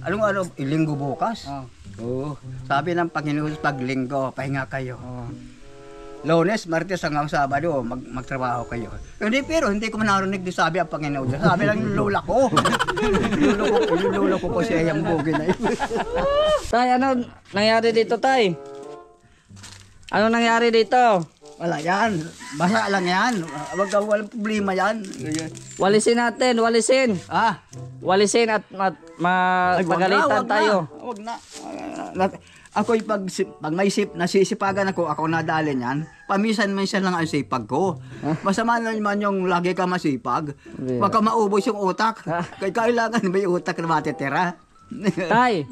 Anong linggo bukas? Oh. Oo. Sabi ng Panginoon pag linggo, pahinga kayo. Oh. Lunes, Martes hanggang Sabado, magtrabaho kayo. Pero hindi ko narinig din sabi ang Panginoon. Sabi lang yung lola ko. yung lola ko po siya yung bugi na yun. Tay, ano nangyari dito, Tay? Ano nangyari dito? Wala yan. Basa lang yan. Walang problema yan. Walisin natin, walisin. Ah. Walisin at magalitan tayo. Wag na. Ako'y pag may nasisipagan ako nadali niyan. Paminsan-minsan lang ang sipag ko. Masama naman yung lagi ka masipag. Wag ka maubos yung utak. Kailangan may utak na matitira. Tay,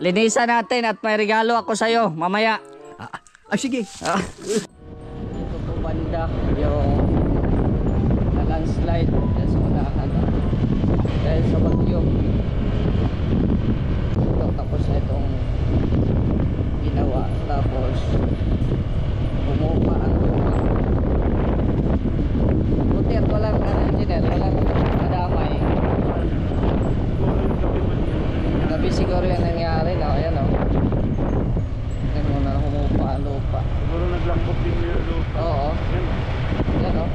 linisan natin at may regalo ako sa'yo mamaya. Sige. Dito po banda yung landslide sa unahan dahil sa bagyo. Ito, tapos na itong ginawa, tapos bumupa ang lupa. Buti at walang engineer, walang kadamay. Gabi siguro yan nangyari na, ayan o. Ayan mo na humupa ang lupa. Siguro naglambok din yung lupa. Oo. Yan o.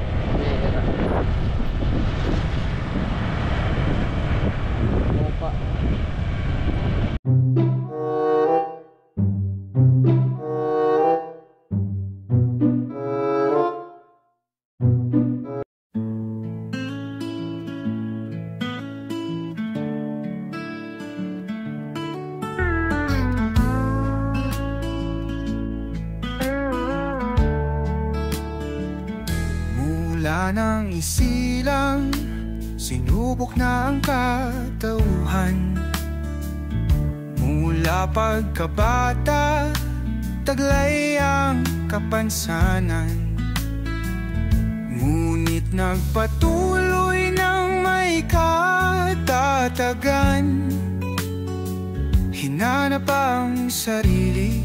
Humupa. Mula nang isilang, sinubok na ang katauhan. Mula pagkabata, taglay ang kapansanan. Ngunit nagpatuloy ng may katatagan. Hinanap ang sarili,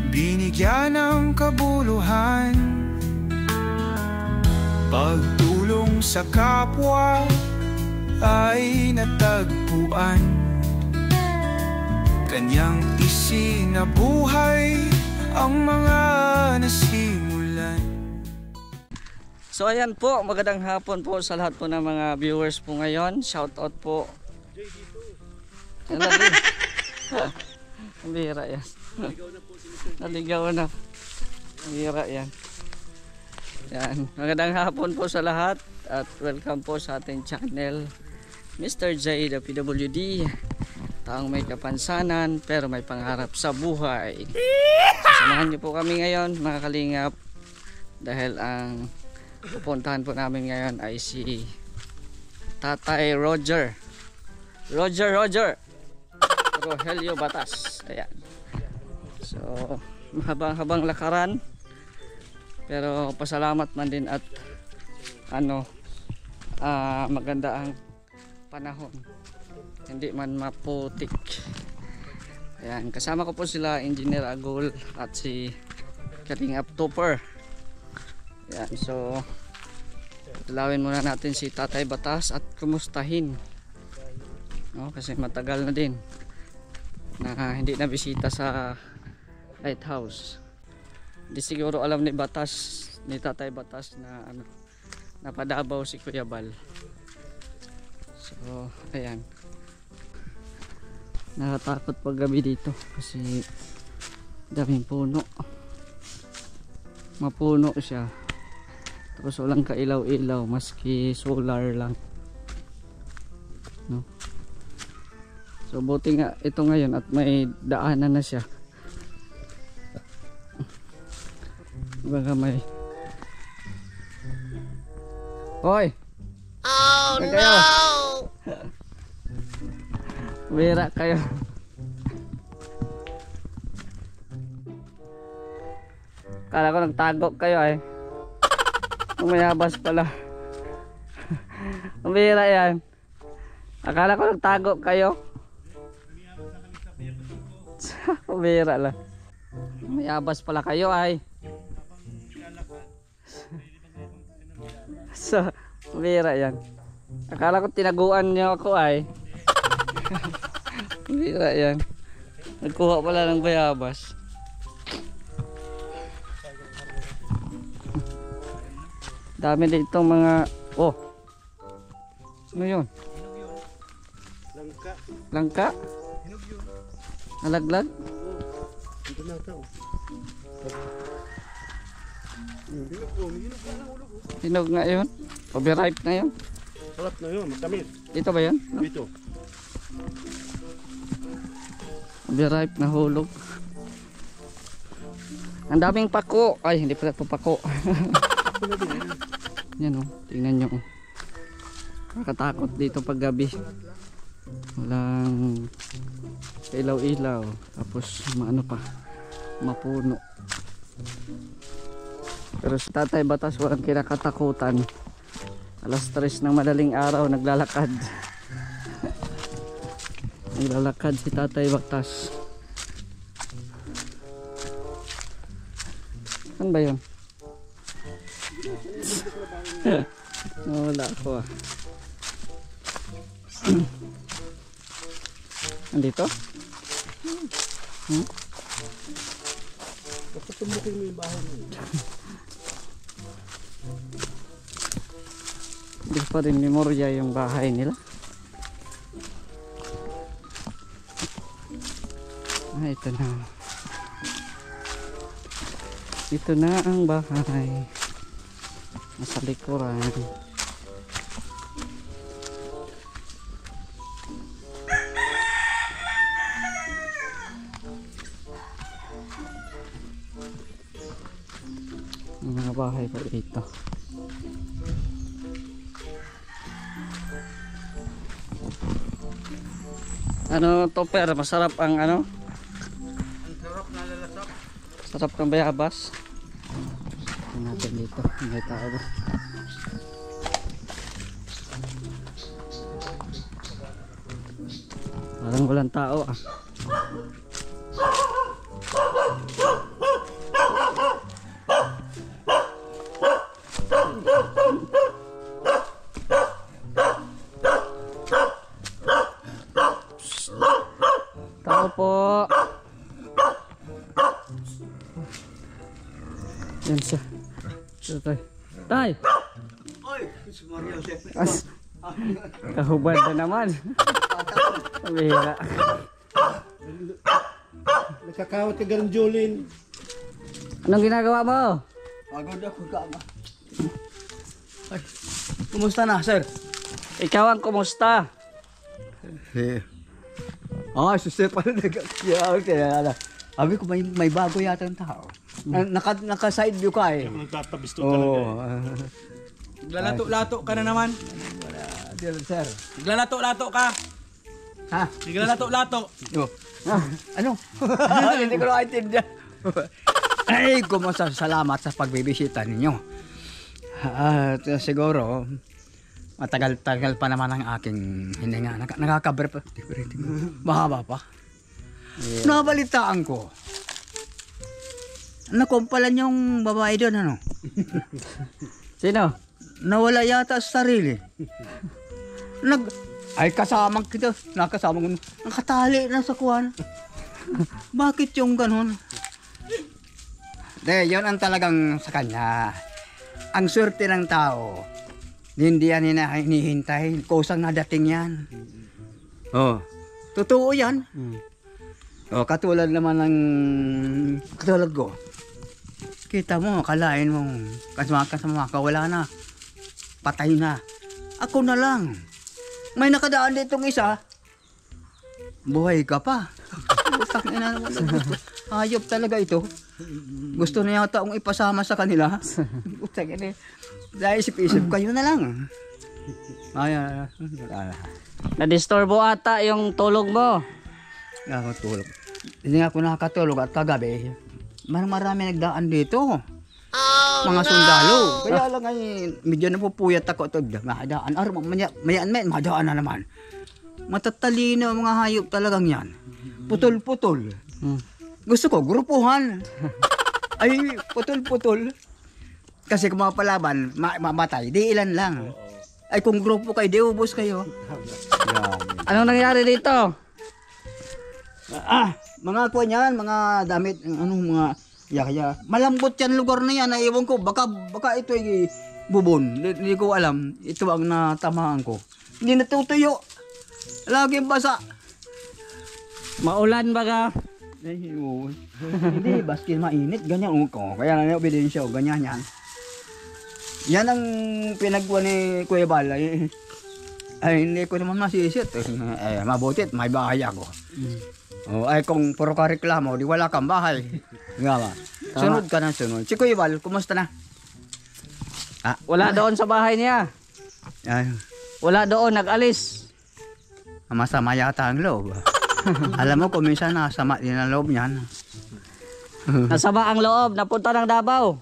binigyan ng kabuluhan. Pagtulong sa kapwa ay natagpuan. Kanyang isinabuhay ang mga nasimulan. So ayan po, magandang hapon po sa lahat po ng mga viewers po ngayon. Shout out po. Yan na din. Ang bihira yan. Naligaw na. Ang bihira yan. Yan. Magandang hapon po sa lahat at welcome po sa ating channel Mr. J, the PWD. Taong may kapansanan pero may pangarap sa buhay. Samahan niyo po kami ngayon mga kalingap dahil ang pupuntahan po namin ngayon ay si Tatay Roger Rogelio Batas. Ayan. So habang lakaran pero pasalamat man din at maganda ang panahon, hindi man maputik. Ayan, kasama ko po sila Engineer Agol at si Kalingap Topper. Ayan, so dalawin muna natin si Tatay Batas at kumustahin, no, kasi matagal na din na hindi na bisita sa lighthouse. Di siguro alam ni Tatay Batas na napadabaw si Kuya Bal. So ayan, nakatakot pag gabi dito kasi daming puno, mapuno siya, tapos walang kailaw-ilaw maski solar lang, no? So buti nga ito ngayon at may daanan na siya. Baka may Hoy! Oh no! Bira kayo. Kala ko nagtago kayo ay. Umayabas pala. Bira yan. Akala ko nagtago kayo. Bira lang. Umayabas pala kayo ay. So, bira yan. Akala ko tinaguan niyo ako ay. Bira yan. Nagkuha pala ng bayabas. Dami dito mga... Oh! Ano yun? Langka. Langka? Nalaglag? Ito na ito. Hinog nga yun? Overripe na yun? Sarap na yun, matamis. Dito ba yun? No? Dito. Overripe na hulog. Ang daming pako. Ay, hindi pala ito pako. Yan o, tingnan nyo. Nakakatakot dito pag gabi. Walang ilaw-ilaw. Tapos maano pa, mapuno. Pero sa Tatay Batas walang kinakatakutan. Alas 3 ng madaling araw naglalakad. Naglalakad si Tatay Batas. Saan ba yun? Wala ako ah. Andito? Basta tumukin mo yung bahay mo. Hindi pa rin memorya yung bahay nila. Ah, ito na. Ito na ang bahay. Nasa likuran. Mga bahay pa dito. Ano to per, masarap ang ano? Sarap na lalasak. Sarap ng bayabas. Tingnan natin dito, may tao ba? Parang walang tao ah. Tao po. Yan siya. Ito tayo. Tay! Oy, si Maria Joseph. As, kahubad na naman. Pabihira. Nakakawat ka ganun, Jolene. Anong ginagawa mo? Pagod ako kama. Ay, kumusta na, sir? Ikaw ang kumusta? Si Stefan nag-kaya. Sabi ko may bago yata ang tao. Naka-side view ka eh. Nagtatabis to talaga. Naglalato-lato ka na naman. Sir. Naglalato-lato ka. Ha? Naglalato-lato. Ano? Hindi ko na intindihan. Ay, kumusta, salamat sa pagbibisita ninyo. At siguro, matagal-tagal pa naman ang aking hininga. Nakakaber pa. Mahaba pa. Yeah. Nabalitaan ko. Nakumpalan yung babae doon, ano? Sino? Nawala yata sa sarili. Ay, kasamang kita. Nakasamang ko. Nakatali na sa kuwan. Bakit yung ganun? Yun ang talagang sa kanya. Ang swerte ng tao. Hindi yan hinihintay. Kusang nadating yan. Oh, totoo yan. Oh, katulad naman ng katulad ko. Kita mo, kalain mo. Kasama ka, wala na. Patay na. Ako na lang. May nakadaan ditong isa. Buhay ka pa. Utak na naman. Hayop talaga ito. Gusto na yata akong ipasama sa kanila. Utak na. Dahil isip-isip kayo na lang. Na-disturbo ata yung tulog mo. Nakatulog. Hindi ako nakakatulog at kagabi. Marami nagdaan dito. Mga sundalo. Kaya lang ay medyo napupuyat ako ito. Madaan. Madaan na naman. Matatalino mga hayop talagang yan. Putol-putol. Gusto ko, grupuhan. Ay, putol-putol. Kasi kung mapalaban, mamatay. Di ilan lang. Ay kung grupo kayo, di ubos kayo. Anong nangyari dito? Mga kuwan yan, mga damit, mga yaya. Malambot yan lugar na yan, naiwan ko, baka ito ay bubon, hindi ko alam, ito ang natamaan ko. Hindi natutuyo, laging basa. Maulan baga. Ay, oo. Hindi, baski mainit, ganyan ko. Kaya na ebidensya, ganyan yan. Yan ang pinagkuha ni Kuya Bal. Ay, hindi ko naman masisit. Mabutit, may bahay ako. Ay, kung puro ka reklamo, di wala kang bahay. Nga ba? Sunod ka na sunod. Si Kuya Bal, kumusta na? Wala doon sa bahay niya. Ay, Wala doon, nag-alis. masama yata ang loob. Alam mo, kung minsan nasama din ang loob niyan. Nasama ang loob, napunta ng Davao.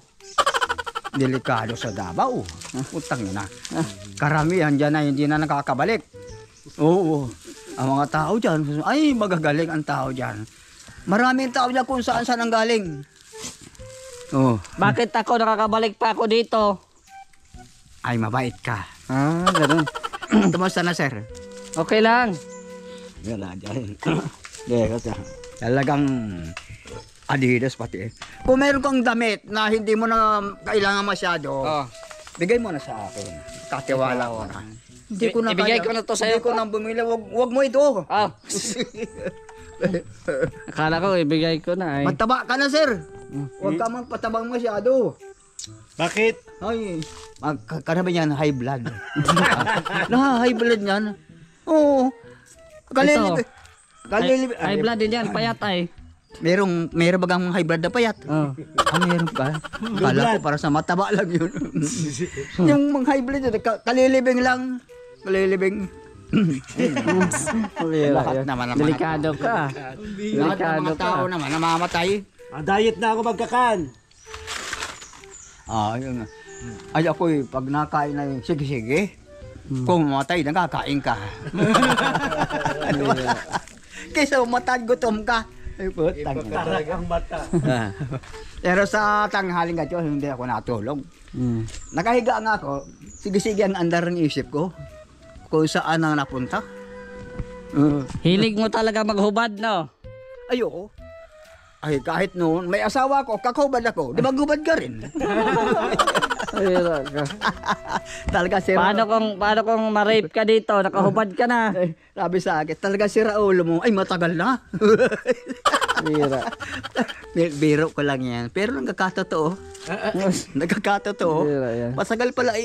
Delikado sa Davao. Utang yun na. Karamihan dyan na hindi na nakakabalik. Oo. Ang mga tao dyan, ay magagaling ang tao dyan. Maraming tao dyan kung saan ang galing. Oo. Bakit ako nakakabalik pa ako dito? Ay, mabait ka. Ganun. Kumusta na, sir? Okay lang. Wala dyan. Talagang Adidas pati. Kung meron kang damit na hindi mo na kailangan masyado, bigay mo na sa akin. Katiwala ko na. Hindi ko na Ibigay ko na to sa'yo. Hindi ko na bumili. Wag mo ito. Akala ko ibigay ko na eh. Mataba ka na, sir. Huwag ka man patabang masyado. Bakit? Ay, magkana ba yan? High blood. High blood yan. Oo. Kalilib. High blood din yan, payat ay. Meron bagang high blood na payat. Meron ka. Kala ko para sa mataba lang yun. Yung mga high blood, kalilibing lang. Kalilibing. Lahat naman ang Delikado ka. lahat ng mga tao naman namamatay. Diet na ako magkakan. Yun nga. Ay ako pag nakain na yun, sige. Kung mamatay, nakakain ka. Kaysa umatay, gutom ka. Ay, putang. Talagang mata. Pero sa tanghaling gato, hindi ako natulog. Nakahiga nga ako, sige ang andar ng isip ko. Kung saan ang napunta. Hilig mo talaga maghubad, no? Ayoko. Ay, kahit noon, may asawa ko, kakahubad ako. Di ba gubad ka rin? Talaga si Paano kung ma-rape ka dito, nakahubad ka na? Sabi sa akin, talaga si Raulo mo, ay matagal na. Biro ko lang yan. Pero nagkakatotoo. Bira yan. Masagal pala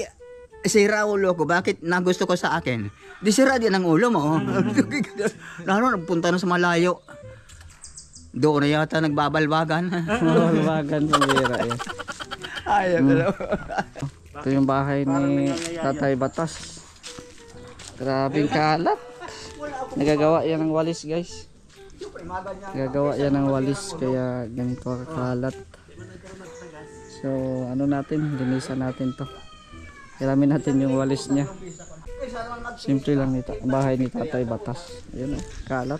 si Raulo ko, bakit nagusto ko sa akin? Di sira din ang ulo mo. Lalo, nagpunta na sa malayo. Doon na yata nagbabalbagan. Bagan sa bira yan. Ayaw Ito yung bahay ni Tatay Batas. Grabing kalat. Nagagawa yan ng walis, guys. Nagagawa yan ng walis, kaya ganito kakalat. So, ano natin, linisan natin to. Hiramin natin yung walis niya. Simple lang nito, ang bahay ni Tatay Batas. Ayun, kalat.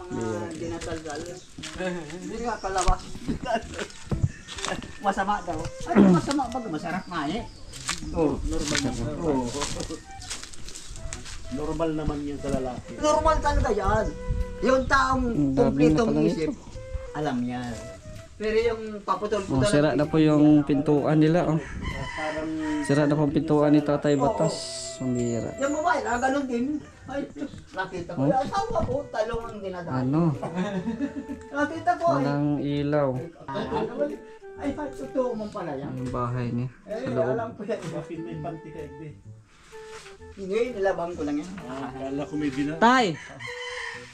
Hindi nga kalabas. Masama daw. Ay, masama ba? Masarap nga eh. Normal naman. Normal naman yan sa lalaki. Normal talaga yan. Yung taong kumpletong isip, alam yan. Pero yung paputol-putol. Sira na po yung pintuan nila. Sira na po yung pintuan ni Tatay Batas. Sumira. Yung babae, ganun din. Ay, nakita ko. Yung asawa ko, talong ang dinadaan. Ano? Nakita ko ay. Walang ilaw. Ay, totoo mo pala yan. Yung bahay niya. Eh, alam ko yan. Bakit may panty ka, Ebe? Hindi, nilabang ko lang yan. Kala ko may Tay!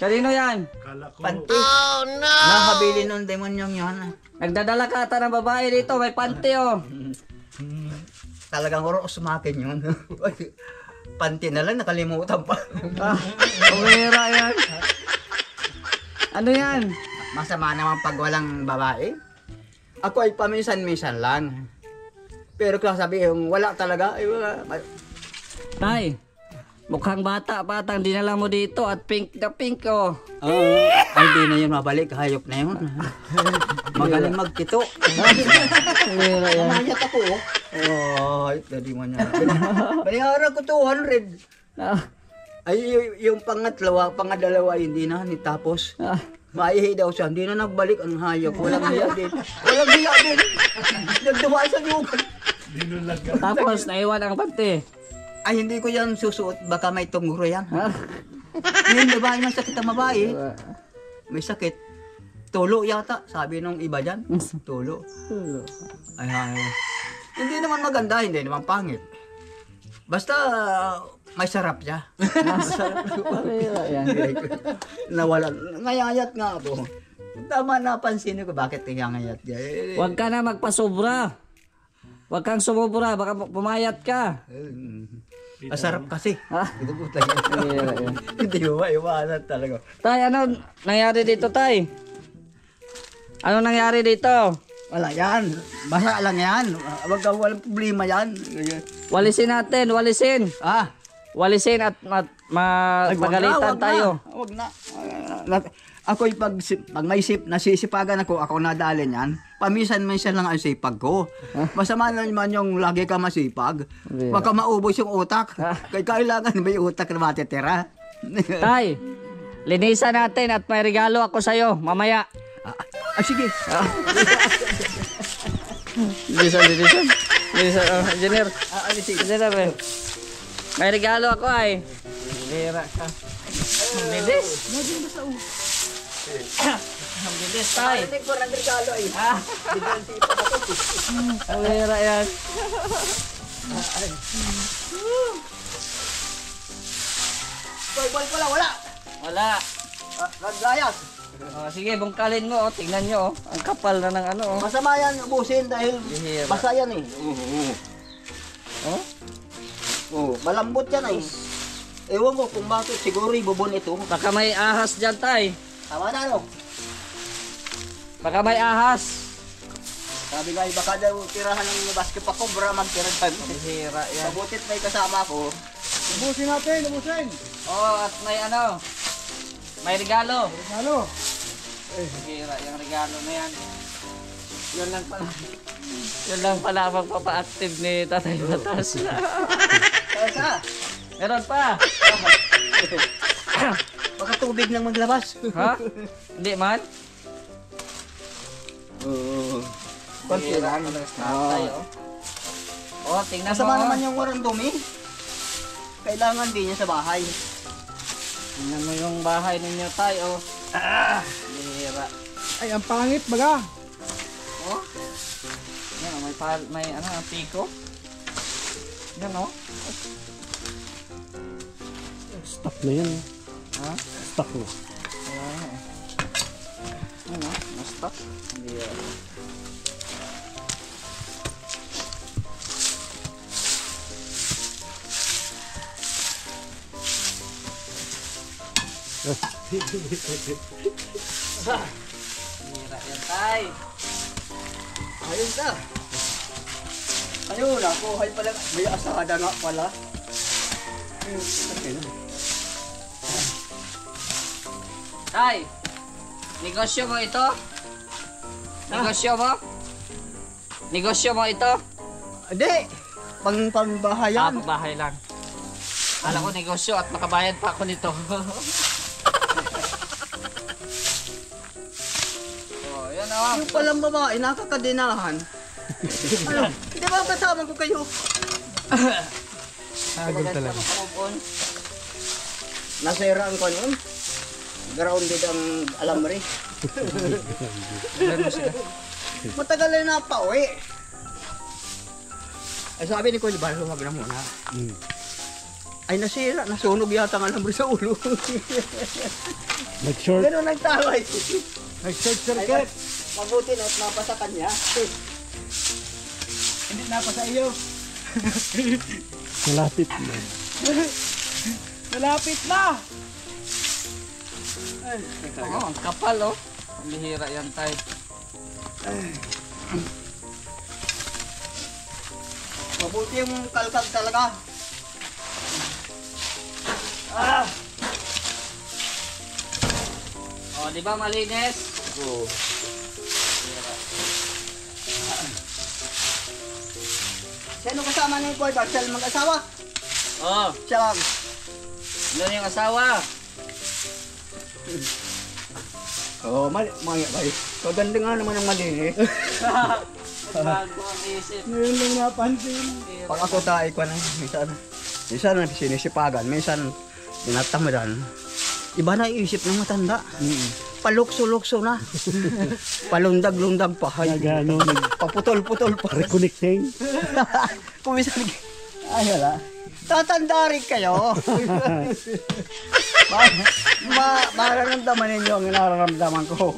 Kanino yan? Kala ko. Panty. Oh, no! Nakabili ng demonyong yan. Nagdadala ka ata ng babae dito. May panty oh. Talagang oro sumakin yun. Panty na lang, nakalimutan pa. Umira yan. Ano yan? Masama naman pag walang babae. Ako ay paminsan-minsan lang. Pero kung sabihin, wala talaga. Ay, wala. Tay, mukhang bata patang dinala mo dito at pink na pink oh. Ay, di na yun mabalik. Hayop na yun. Magaling magkito. Umira yan. Mayat ako. Ay, pwede mo niya. Bayaran ko 200. Ay, yung pangadalawa, hindi na, tapos. Ah, Maihi daw siya, hindi na nagbalik ang hayop. Walang hiya din. Walang hiya din. Nagdumaan sa lugan. tapos naiwan ang panty. Ay, hindi ko yan susuot. Baka may tunguro yan. Ah, Yung babae, may sakit ang babae. May sakit. Tulo yata, sabi nung iba dyan. Tulo. Ay. Hindi naman maganda, hindi naman pangit. Basta may sarap siya. Masarap. Ayan. Nawala. Ngayayat nga ako. Tama napansin ko bakit ngayayat niya. Huwag ka na magpasobra. Huwag kang sumubra, baka pumayat ka. Masarap kasi. Ah, ayan. Hindi mo maiwanan talaga. Tay, ano nangyari dito, Tay? Ano nangyari dito? Wala yan. Basa lang yan. Wag ka, walang problema yan. Walisin natin, walisin. Ah. Walisin at Ay, wag magalitan na, tayo. Wag na. Ako'y pag may nasisipagan ako nadali niyan. Paminsan-minsan lang ang sipag ko. Masama naman yung lagi ka masipag. Wag ka maubos yung utak. Kaya kailangan may utak na matitira. Tay, linisan natin at may regalo ako sa'yo mamaya. Sige. Linisan. Linisan, engineer. Sige. Engineer, eh. May regalo ako ay. Lira ka. Ang bilis. Ang bilis, Tay. Hindi ko ng regalo eh. Ang lira yan. Bal pala, wala. Wala. Naglayas. Sige, bungkalin mo. Tingnan nyo. Ang kapal na ng ano. Masama yan ubusin dahil Bihira. basa yan eh. Oh? Oh, malambot yan eh. Ewan ko kung bakit siguro ibubon ito. Baka may ahas dyan, Tay. Tama na no. Baka may ahas. Sabi nga baka daw tirahan ng basketball ko para magtira tayo. Bihira yan. Mabutit may kasama ko. Ubusin natin, ubusin. Oh, at may ano. May regalo. Regalo. Bihira yung regalo na yan. Yun lang pala. Yun lang pala ang magpapa-active ni Tatay Batas. Kaya Meron pa. baka tubig nang maglabas. Ha? Hindi man? Oo. Konti lang. Tayo. Oh, tingnan mo. Masama naman yung warang dumi. Kailangan din niya sa bahay. Tingnan mo yung bahay ninyo, Tay. Oh. Bihira. Ay, ang pangit baga. Oh. Yan, may ano, piko. Yan, oh. Stock na yan. Ha? Stock na. Ano? Mastak? Hindi yan. Hira yan, Tay. Ayun ka. Ayun ako, hay pala. May asada nga pala. Tay, negosyo mo ito? Negosyo mo? Negosyo mo ito? Hindi. Pangbahayan. Bahay lang. Alam ko negosyo at makabayad pa ako nito. Oh, yan oh. Yung palang babae, nakakadinahan. Ano? Hindi ba kasama ko kayo? Agad talaga. Nasiraan ko nun. Grounded ang alambre. Matagal na napauwi. Ay sabi ni Kuya Balo, wag na muna. Ay nasira, nasunog yata ang alambre sa ulo. Nag-short. Ganun nagtaway. Nag-short circuit. Mabuti na at mapasa kanya. Hindi napasa iyo. Malapit na. Malapit na. Oh, ang kapal oh. Ang lihira yan, Tay. Mabuti yung kalkag talaga. Oh, di ba malinis? Oo. Sino kasama ni Kuya Balo? Siya lang mag-asawa? Oh, Siya lang. Doon yung asawa. Oo, mali. Maganda nga naman ang mali eh. Bago ang isip. Ngayon lang napansin. Pag ako tayo ko na, minsan sinisipagan, minsan tinatamadan. Iba na isip ng matanda. Palukso-lukso na. Palundag-lundag pa. Nagano, Paputol-putol pa. reconnecting. Kung minsan, ay wala. Tatanda rin kayo. Mararamdaman ninyo ang nararamdaman ko.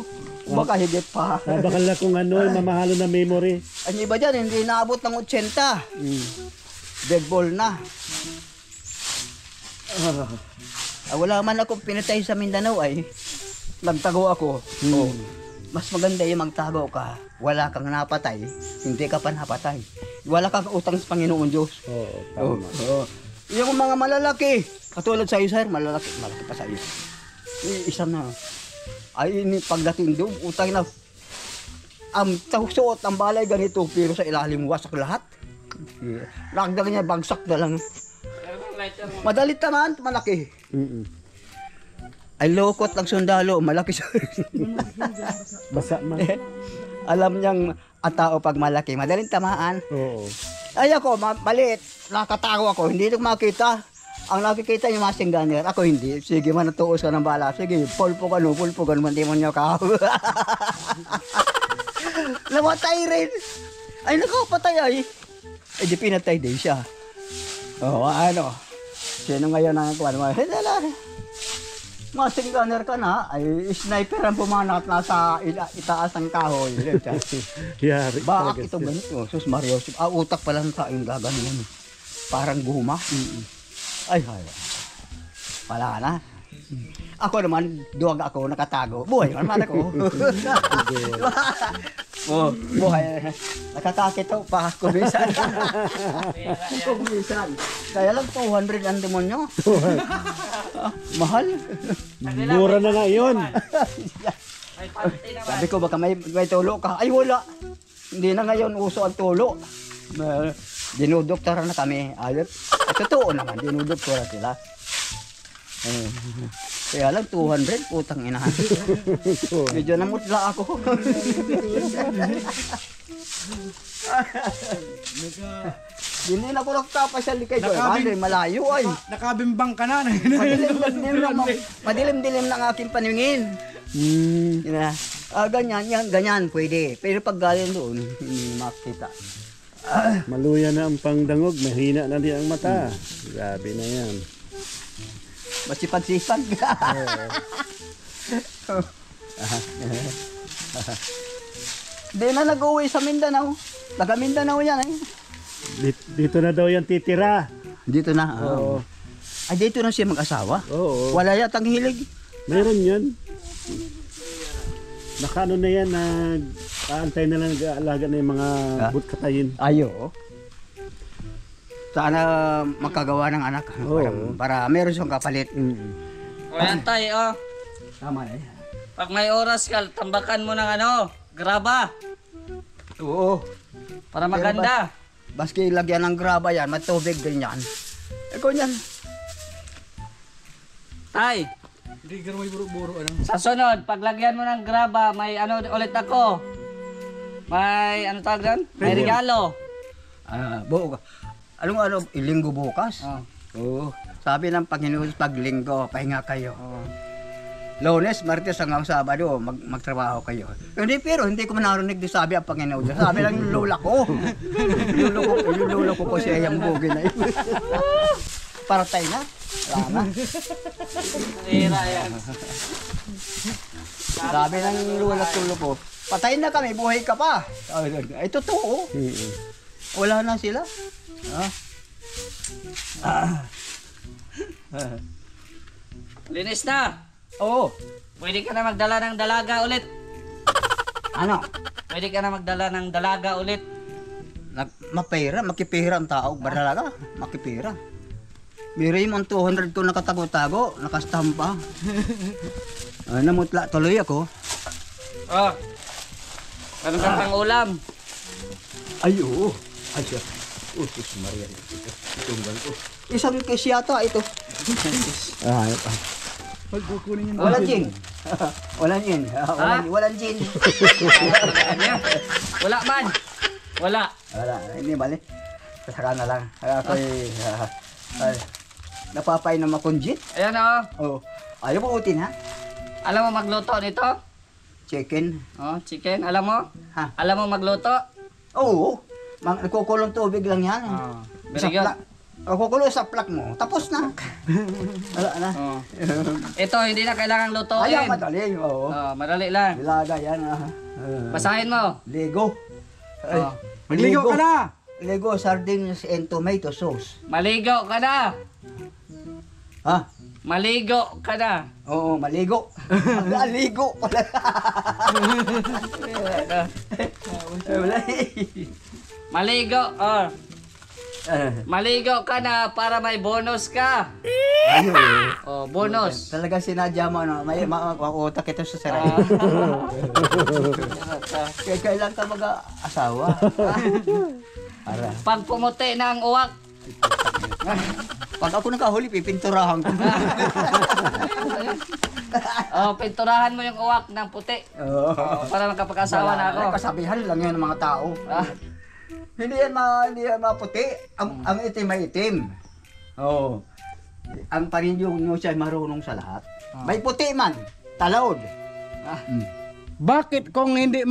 Baka higit pa. Bakal na kung ano, mamahalo na memory. Ang iba dyan, hindi naabot ng 80. Dead ball na. Wala man akong pinatay sa Mindanao ay nagtago ako. Oh, mas maganda yung magtago ka. Wala kang napatay, hindi ka pa napatay. Wala kang utang sa Panginoon Diyos. Oo, tama. Yung mga malalaki, katulad sa iyo sir, malaki pa sa iyo. Isa na. Ay ini pagdating doon, utang na. Ang suot ang balay ganito pero sa ilalim wasak lahat. Lagdag niya bagsak na lang. Madalit naman, malaki. Ay lokot lang sundalo, malaki siya. Basa man. Alam niyang ang tao pag malaki, madaling tamaan. Oo. Ay ako, maliit, nakatago ako, hindi ko makita. Ang nakikita yung masing gunner, ako hindi. Sige man, natuos ka ng bala. Sige, pulpo ka, hindi mo niyo ka. Namatay rin. Ay, nakapatay ay. Ay, di pinatay din siya. Oo, ano. Sino ngayon ang kuwan mo? Masing gunner ka na, ay sniper ang pumanat nasa itaas ng kahoy. Yari. Bakit ito ganito? Sus Mario, utak pa lang sa yung gaganon. Parang guma. Ay, wala na. Ako naman, duwag ako, nakatago. Buhay naman ako. Buhay. Nakatakit ako pa kumisan. Kumisan. Kaya lang 200 ang demonyo. Mahal. Mura na nga yun. Sabi ko baka may tulo ka. Ay wala. Hindi na ngayon uso ang tulo. Dinudoktora na kami. Ayot. Totoo naman, dinudoktora sila. Kaya lang 200, putang ina. Medyo namutla ako. Hindi na ko nagtapos sa likay ko. Malayo ay. Nakabimbang ka na. Madilim-dilim ng aking paningin. Ganyan pwede. Pero pag galing doon, hindi makita. Maluya na ang pangdangog, mahina na din ang mata. Grabe na yan. Masipag-sipag. Di na nag-uwi sa Mindanao. Taga Mindanao yan eh. Dito na daw yan titira. Dito na. Oo. Ay dito na siya mag-asawa. Oo. Wala yatang hilig. Meron yun. Nakano na yan, nag-aantay na lang nag-aalaga na yung mga butkatayin. Ayo. Sana makagawa ng anak. Para meron siyang kapalit. O yan tayo, Tama na yan. pag may oras ka, tambakan mo ng graba. Oo. Para maganda. Baski lagyan ng graba yan, matubig ganyan. Ikaw yan. Tay, Hindi ka may buro-buro ano. sa sunod, paglagyan mo ng graba, may ulit ako. May tawag doon? May regalo. Ilinggo bukas? Oo. Sabi ng Panginoon pag linggo, pahinga kayo. Lunes, Martes hanggang Sabado, magtrabaho kayo. Hindi ko narinig din sabi ang Panginoon. Sabi lang yung lola ko. yung lola ko siya yung bugi na yun. Paratay na. Wala na. Hira yan. Sabi ng lola ko, patay na kami, buhay ka pa. Ay, totoo. Wala na sila. Linis na. Oo. Pwede ka na magdala ng dalaga ulit. Ano? Pwede ka na magdala ng dalaga ulit. Makipira ang tao. Badalaga, makipira. Biri mo ang 200 ko nakatago-tago, nakastampa. Namutla tuloy ako. Meron kang pang ulam. Ay, oo. Ay, siya. Sus Maria. Itunggal ko. Isang case yata ito. Pagkukunin yun. Walang gin. Walang gin. Walang gin. Wala man. Wala. Wala. Hindi bali. Saka na lang. Ako'y napapainom akong gin. Ayan o. Oh. Ayaw mo utin ha? Alam mo magluto nito? Chicken. Oh, chicken. Alam mo? Ha? Alam mo magluto? Oo. Nagkukulong tubig lang yan. Oh, very good. Kukulo sa plak mo. Tapos na. Wala na. Oh. Ito, hindi na kailangang lutuin. Ayaw madali. Oo. Oh, madali lang. Ilaga yan. Basahin mo. Lego. Ay, Oh. Magligo ka na! Lego sardines and tomato sauce. Maligo ka na. Ha? Maligo ka na. Oo, maligo. Maligo. Wala. Maligo. Oh. Maligo ka na para may bonus ka. Ayun. Oh, bonus. Talaga sinadya mo, no? May utak ito sa saray. Kaya kailan ka mag-asawa? Para. Pag pumuti na ang uwak. Pag ako nakahuli, pipinturahan ko. Oh, pinturahan mo yung uwak ng puti. Oo. Oh, para makapag-asawa na ako. Kasabihan lang yun ng mga tao. Ah, Hindi yan maputi. Ang itim ay itim. Oo. Ang paninyo nyo siya marunong sa lahat. May puti man. Talawd. Bakit kung hindi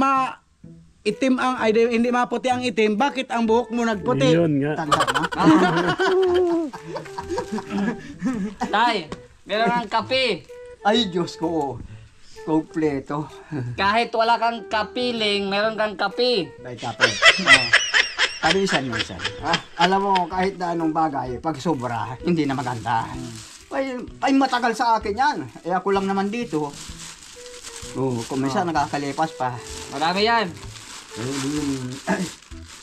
itim ang hindi maputi ang itim, bakit ang buhok mo nagputi? Yun nga. Tanda na. tay, meron kang kape. Ay, Diyos ko. Kompleto. Kahit wala kang kapiling, meron kang kape. May kape. Parisan-minsan. Alam mo, kahit na anong bagay, pag sobra, hindi na maganda. Ay matagal sa akin yan. Eh ako lang naman dito. Kung minsan nakakalipas pa. Marami yan.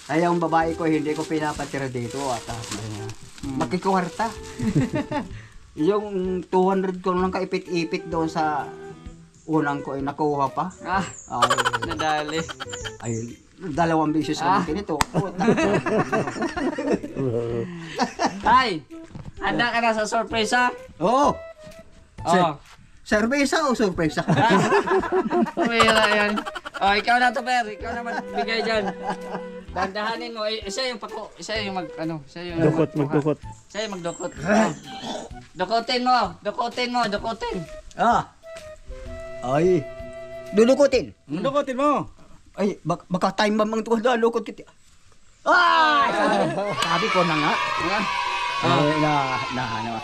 Ay, ang babae ko, hindi ko pinapatira dito. At makikwarta. Yung 200 ko lang kaipit-ipit doon sa unang ko ay nakuha pa. Ah, Ay, nadali. ay 2 beses na ganito. Tay, handa ka na sa sorpresa? Oo. Oh. Serbesa o sorpresa? Pumira yan. Oh, ikaw na to, Per. Ikaw na magbigay dyan. Dandahanin mo. Isa yung pako. Isa yung Isa yung Magdukot. Siya yung magdukot. Oh. Dukutin mo. Dukutin. Ay. Dudukutin. Dukutin mo. Ay, baka time ba mang tuwa lukot kiti. Ay! Sabi ko na nga. Ano.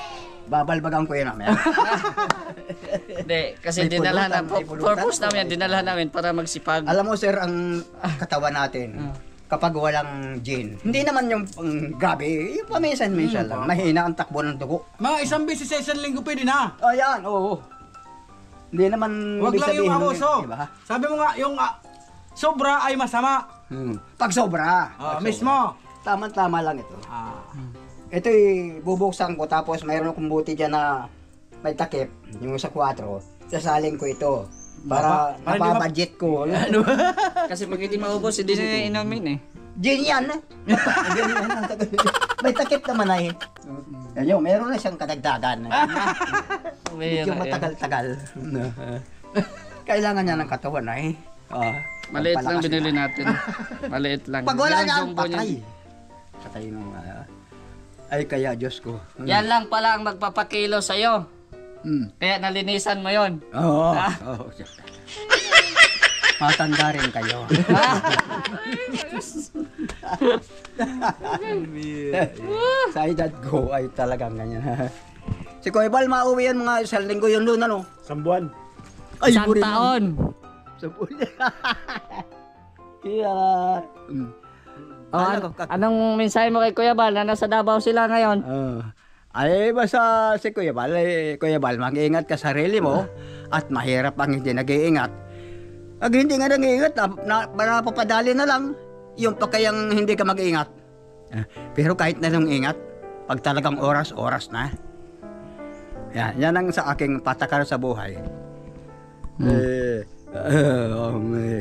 Babalbagan ko yun namin. Hindi, kasi May dinalahan na. pulutan, may pulutan. Purpose namin, dinalahan namin para magsipag. Alam mo sir, ang katawan natin, kapag walang gin, hindi naman yung grabe, yung paminsan-minsan lang, mahina ang takbo ng dugo. Mga isang beses sa isang linggo pwede na. Ayan, oo. Hindi naman Huwag ibig lang yung sabihin, abuso. diba? Sabi mo nga, yung sobra ay masama. Pag sobra. Mismo. Tama-tama lang ito. Ito'y bubuksan ko tapos mayroon akong buti dyan na may takip, yung sa 4, sasaling ko ito. Para mapabudget ko. Ano? Kasi pag hindi maubos, hindi na inumin eh. Gin yan. May takip naman ay. Yan meron na siyang kadagdagan. Medyo matagal-tagal. Kailangan niya ng katawan ay. Maliit lang binili natin. Maliit lang. Pag wala Yung niya, jumbo niya. patay. Patay nung ay kaya Diyos ko. Yan lang pala ang magpapakilo sa'yo. Kaya nalinisan mo yon. Oo. Matanda rin kayo. Sa edad ko ay talagang ganyan. Si Kuya Bal, mauwi yan mga isang linggo yun doon, ano? Sambuan. Ay, Isang buri taon. Sa buwan. Kaya... Anong mensahe mo kay Kuya Bal na nasa Davao sila ngayon? Ay, basta si Kuya Bal, mag-iingat ka sa sarili mo at mahirap ang hindi nag-iingat. Pag hindi nga nag-iingat, napapadali na lang yung pagkayang hindi ka mag-iingat. Pero kahit na nung ingat, pag talagang oras na. Yan ang sa aking patakar sa buhay.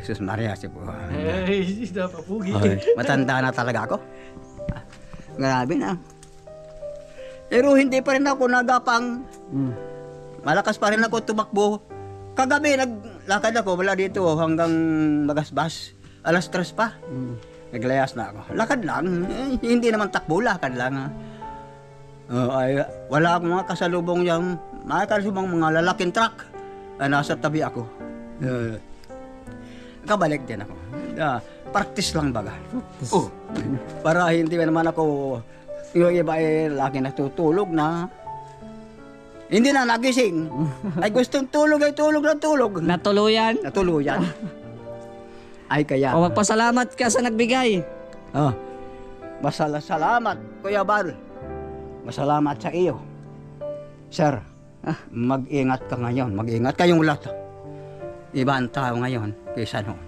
Jesus Maria si buhay. Eh, dapat pugi. Matanda na talaga ako. Grabe na. Pero hindi pa rin ako nagapang. Malakas pa rin ako tumakbo. Kagabi naglakad ako wala dito hanggang Magasbas. Alas 3 pa. Naglayas na ako. Lakad lang. Hindi naman takbo, lakad lang. Ay, wala akong mga kasalubong yung mga lalaking truck. Nasa tabi ako. Kabalik din ako. Practice lang baga. Para hindi naman ako yung iba ay laki natutulog na. Hindi na nagising. Ay gustong tulog ay tulog na tulog. Natuluyan. Natuluyan. Ay kaya. O magpasalamat ka sa nagbigay. Salamat, Kuya Bal. Masalamat sa iyo. Sir, mag-ingat ka ngayon. Mag-ingat kayong lahat. Ibang tao ngayon kaysa noon.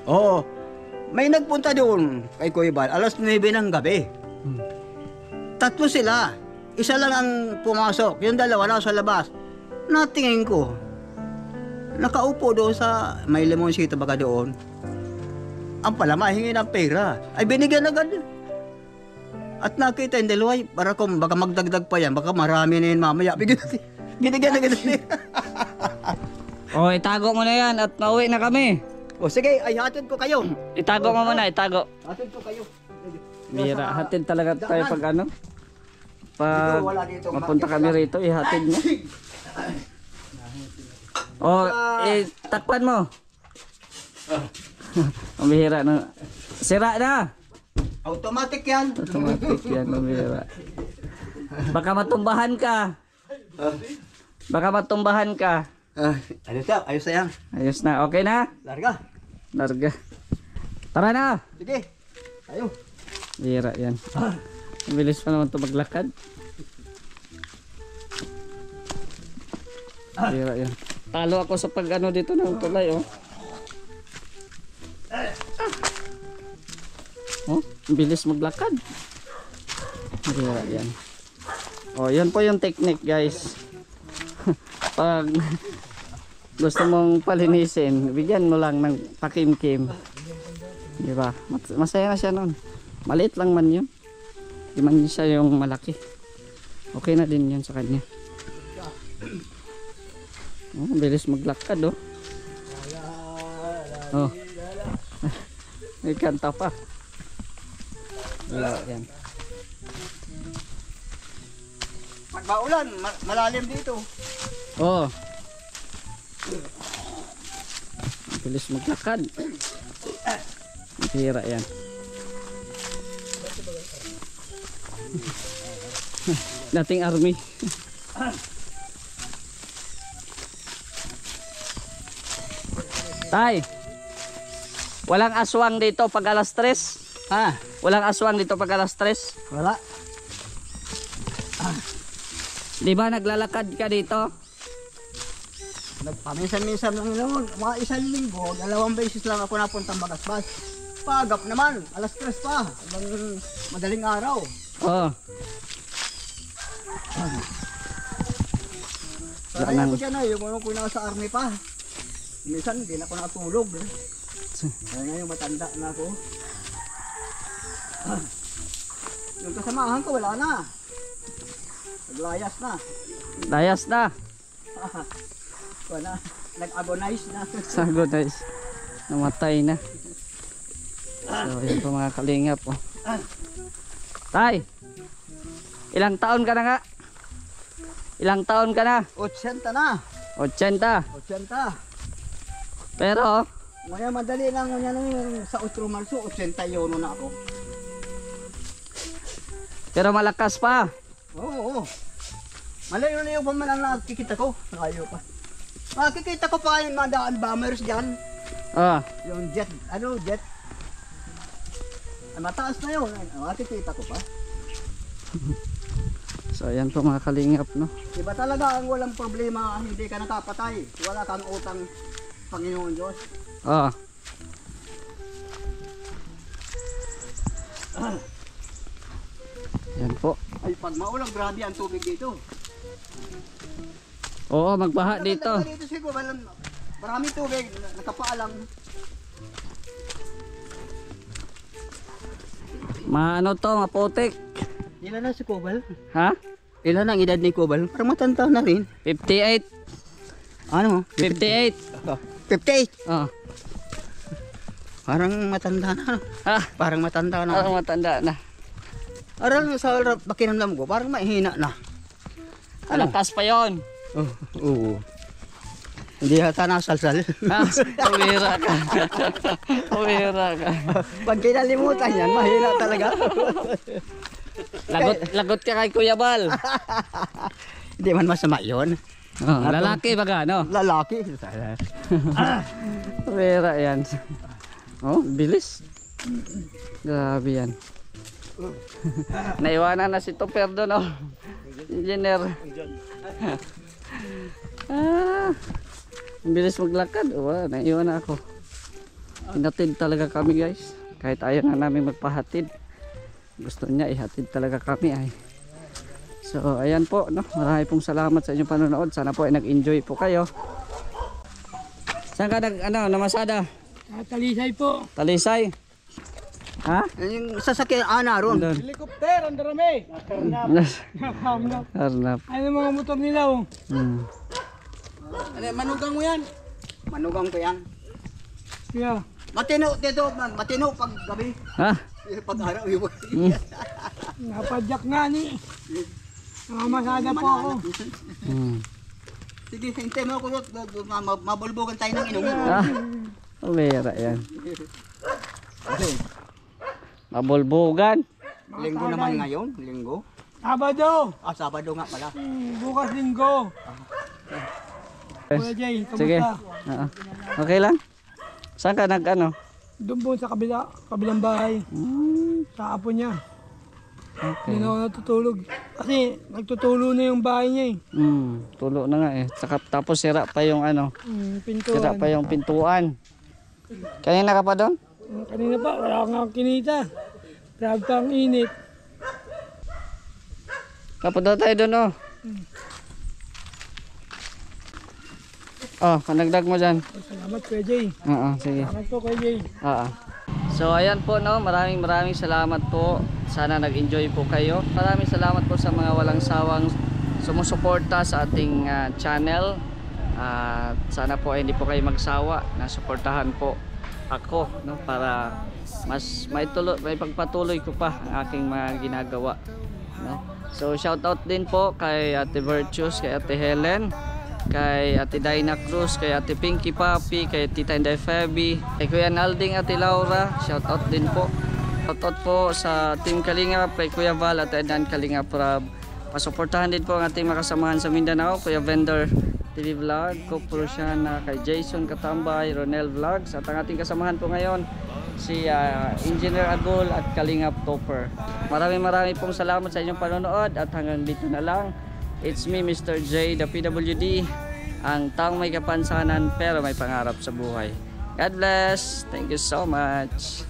Oo, may nagpunta doon kay Kuya Bal. Alas 9 ng gabi. 3 sila. Isa lang ang pumasok. Yung dalawa nasa labas. Natingin ko. Nakaupo doon sa may limonsito baga doon. Ang pala mahingi ng pera. Ay binigyan agad. At nakita yung dalawa. Para kung baka magdagdag pa yan. Baka marami na yun mamaya. Binigyan agad. O itago mo na yan at nauwi na kami. O sige, ay hatid ko kayo. Itago mo muna, itago. Hatid ko kayo. Bira, hatid talaga tayo pag ano. Pag mapunta kami rito, ihatid mo. O, takpan mo. Ang bihira na. Sira na. Automatic yan. Automatic yan, ang bihira. Baka matumbahan ka. Baka matumbahan ka. Ayos na yan. Ayos na, okay na? Larga. Larga. Tara na. Sige. Tayo. Bihira yan. Ang bilis pa naman ito maglakad. Bihira yan. Talo ako sa pag ano dito ng tulay, oh. Oh, ang bilis maglakad. Bihira yan. Oh, yan po yung technique, guys. Pag gusto mong palinisin, bigyan mo lang ng pakimkim. Di ba? Masaya na siya noon. Maliit lang man yun. Di man siya yung malaki. Okay na din yun sa kanya. Oh, bilis maglakad, oh. Oh. May kanta pa. Yan. Pag maulan, malalim dito. Oh. Bilis maglakad. Hira yan. Dating army. Tay, walang aswang dito pag alas 3. Ha? Walang aswang dito pag alas 3. Wala. Di ba naglalakad ka dito? Paminsan-minsan lang noon. Mga 1 linggo, 2 beses lang ako napuntang Magasbas. Pagap naman, alas 3 pa. Hanggang madaling araw. Oo. Kaya ko dyan yung ano ko nasa army pa. Minsan hindi na ako nakatulog. Kaya ngayon matanda na ako. Yung kasamahan ko wala na. Naglayas na. Layas na. Wala. Nag-agonize na. Sago guys. Namatay na. So yun po mga kalingap, oh. Tay, ilang taon ka na nga? Ilang taon ka na? 80 na. 80. 80. Pero Ngayon madali lang yung sa 8 Marso, 81 na ako. pero malakas pa. Oo. Malayo-layo pa man ang nakikita ko. Malayo pa. Makikita ko pa yung mga daan bombers dyan. Ah, Yung jet, jet. Mataas na yun. Makikita ko pa. so ayan po mga kalingap, no. Iba talaga ang walang problema, hindi ka nakapatay. Wala kang utang, Panginoon Diyos. Ah. Yan po. Ay, pag maulang, grabe ang tubig dito. Oo, magbaha dito. Dito siguro, maraming tubig, nakapaalang. Maano to, maputik. Ilan na si Kubal? Ha? Ilan ang edad ni Kubal? Parang matanda na rin. 58. Ano? 58. 58. Oh. Parang matanda na. Ah, Parang matanda na. parang matanda na. Parang sa pakiramdam ko, parang mahina na. Malakas pa yon. Oo. Hindi yata nasalsal. Ah, tumira ka. Tumira ka. Pag kinalimutan yan, mahina talaga. Lagot ka kay Kuya Bal. Hindi man masama yun. Oh, lalaki baga, no? Lalaki. Tumira yan. Oh, bilis. Grabe yan. Naiwanan na si Topper doon, oh. Engineer. Ang bilis maglakad. Oh, naiwan na ako. Hinatid talaga kami, guys. Kahit ayaw na namin magpahatid. Gusto niya ihatid talaga kami ay. So ayan po, no? Marami pong salamat sa inyong panonood. Sana po ay nag-enjoy po kayo. Saan ka namasada? Talisay po. Talisay. Ha? Yung sasakyan, ron. Doon. Helicopter, andarame. Arnap. Ano mga motor nila oh. Ano, manugang mo yan? Manugang ko yan. Yeah. Matino, dito man. Matino pag gabi. Ha? Pag araw, yun. Napadyak nga ni. Nakamasada po ako. Sige, hintay mo ako. Mabulbugan tayo ng inom. Ah, umira yan. Mabulbugan. Linggo naman ngayon. Linggo. Sabado. Sabado nga pala. Bukas linggo. Kuya Jay, Sige. kamusta? Okay lang? Saan ka Doon po sa kabilang bahay. Sa apo niya. Okay. Hindi na ako natutulog. Kasi nagtutulo na yung bahay niya eh. Tulo na nga eh. Tapos sira pa yung Pintuan. sira pa yung pintuan. Kanina ka pa doon? Kanina pa, wala kang kinita. Grabe pa ang init. Kapunta tayo doon, oh. Oh, panagdag mo dyan. Salamat Kuya Jay. Oo, sige. Salamat po Kuya Jay. Oo. So ayan po, no, maraming salamat po. Sana nag-enjoy po kayo. Maraming salamat po sa mga walang sawang sumusuporta sa ating channel. Sana po hindi po kayo magsawa na suportahan po ako, no, para mas may pagpatuloy ko pa ang aking mga ginagawa, no. So shout out din po kay Ate Virtues, kay Ate Helen, kay Ate Dina Cruz, kay Ate Pinky Papi, kay Tita Inday Feby, kay Kuya Nalding, Ate Laura. Shout out din po. Shout out po sa Team Kalingap, kay Kuya Val at Edan Kalingap Rab. Pasuportahan din po ang ating makasamahan sa Mindanao, Kuya Vendor TV Vlog, Kopro Siana, kay Jason Katambay, Ronel Vlogs, at ang ating kasamahan po ngayon si Engineer Agol at Kalingap Topper. Maraming pong salamat sa inyong panonood at hanggang dito na lang. It's me, Mr. J, the PWD, ang taong may kapansanan pero may pangarap sa buhay. God bless. Thank you so much.